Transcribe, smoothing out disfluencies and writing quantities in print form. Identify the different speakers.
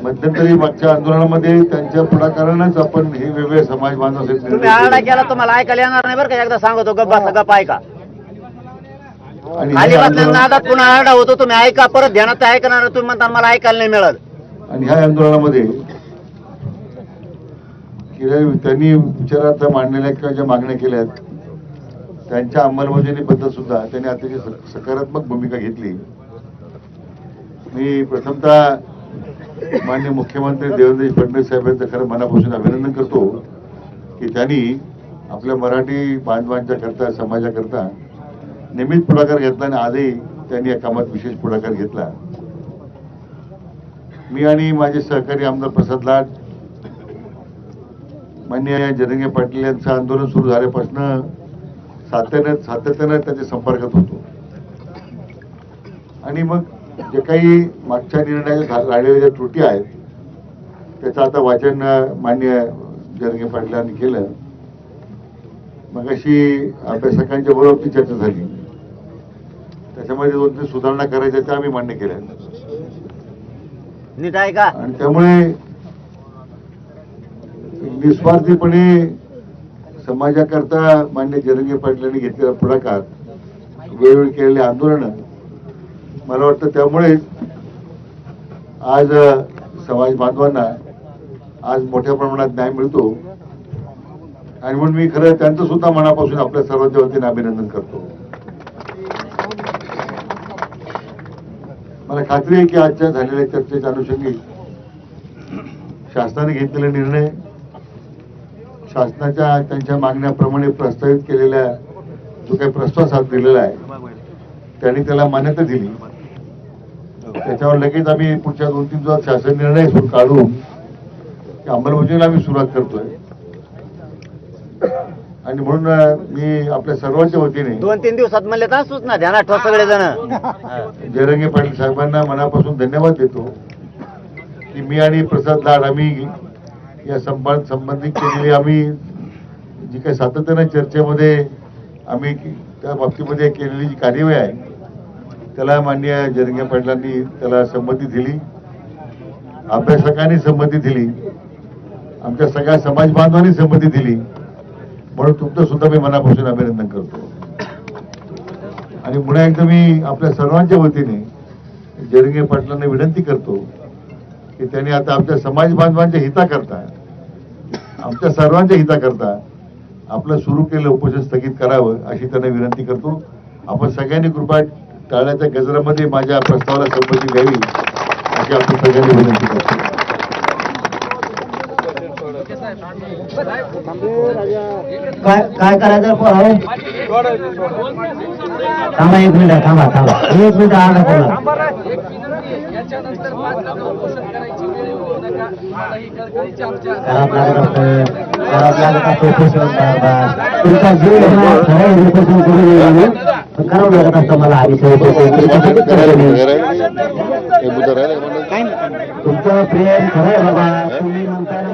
Speaker 1: मध्यंतरी मागच्या आंदोलनामध्ये त्यांच्या पुढाकारानंच आपण हे वेगळे समाज बांधवासाठी
Speaker 2: तुम्ही आरडा केला तुम्हाला ऐकायला येणार नाही बरं का. एकदा सांगतो गप्प बसा गप्प ऐका.
Speaker 1: आणि
Speaker 2: खाली
Speaker 1: ह्या
Speaker 2: बसल्या
Speaker 1: आंदोलन-
Speaker 2: नादात पुन्हा आरडा होतो. तुम्ही ऐका परत ध्यानात ऐकणार तुम्ही म्हणता मला ऐकायला नाही मिळत.
Speaker 1: आणि ह्या आंदोलनामध्ये त्यांनी विचारार्थ मांडलेल्या किंवा ज्या मागण्या केल्या त्यांच्या अंमलबजावणीबद्दल सुद्धा त्यांनी अतिशय सकारात्मक भूमिका घेतली. मी प्रथमतः माननीय मुख्यमंत्री देवेंद्र फडणवीस साहेबांचं खरं मनापासून अभिनंदन करतो की त्यांनी आपल्या मराठी बांधवांच्या करता समाजाकरता नेहमीच पुढाकार घेतला आणि आजही त्यांनी या कामात विशेष पुढाकार घेतला. मी आणि माझे सहकारी आमदार प्रसाद लाड माननीय जरंगे पाटील यांचं आंदोलन सुरू झाल्यापासून सातत्यानं त्याच्या संपर्कात होतो आणि मग जे काही मागच्या निर्णयाच्या झालेल्या ज्या त्रुटी आहेत त्याचं आता वाचन माननीय जरंगे पाटलांनी केलं. मग अशी अभ्यासकांच्या बरोबर ती चर्चा झाली. त्याच्यामध्ये 2-3 सुधारणा करायच्या त्या आम्ही मान्य केल्या
Speaker 2: नीट ऐका.
Speaker 1: आणि त्यामुळे निस्वार्थीपणे समाजाकरता मान्य जरंगे पाटलांनी घेतलेला पुढाकार वेळोवेळी केलेले आंदोलनं मला वाटतं त्यामुळे आज समाज बांधवांना आज मोठ्या प्रमाणात न्याय मिळतो आणि म्हणून मी खरं त्यांचं सुद्धा मनापासून आपल्या सर्वांच्या वतीने अभिनंदन करतो. मला खात्री आहे की आजच्या झालेल्या चर्चेच्या अनुषंगी शासनाने घेतलेले निर्णय शासनाच्या त्यांच्या मागण्याप्रमाणे प्रस्तावित केलेल्या जो काही प्रस्ताव साथ दिलेला आहे त्यांनी त्याला मान्यता दिली. त्याच्यावर लगेच आम्ही पुढच्या 2-3 दिवसात शासन निर्णय काढून अंमलबजावणीला आम्ही सुरुवात करतोय आणि म्हणून मी आपल्या सर्वांच्या वतीने
Speaker 2: 2-3 दिवसात म्हणले तर सूचना ध्यानात ठेवा सगळे जण.
Speaker 1: जरंगे पाटील साहेबांना मनापासून धन्यवाद देतो की मी आणि प्रसाद लाड आम्ही या संबंधित केलेली आम्ही जी काही सातत्यानं चर्चेमध्ये आम्ही त्या बाबतीमध्ये केलेली जी कार्यवाही आहे त्याला माननीय जरंगे पाटलांनी त्याला संमती दिली. अभ्यासकांनी संमती दिली. आमच्या सगळ्या समाज बांधवांनी संमती दिली. म्हणून तुमचं सुद्धा मी मनापासून अभिनंदन करतो आणि पुन्हा एकदा मी आपल्या सर्वांच्या वतीने जरंगे पाटलांना विनंती करतो की त्यांनी आता आमच्या समाज बांधवांच्या हिताकरता आमच्या सर्वांच्या हिताकरता आपलं सुरू केलेलं उपोषण स्थगित करावं अशी त्यांना विनंती करतो. आपण सगळ्यांनी कृपा टाळ्याच्या गजरामध्ये माझ्या प्रस्तावाला संमती द्यावी अशी आपण सगळ्यांनी विनंती करतो.
Speaker 2: काय करायचं पोराव? थांबा 1 मिनिट थांबा 1 मिनिट आला बोला. तुमचा जीव करावं लागत असतं मला तुमचं प्रेम खरं आहे बाबा. तुम्ही म्हणता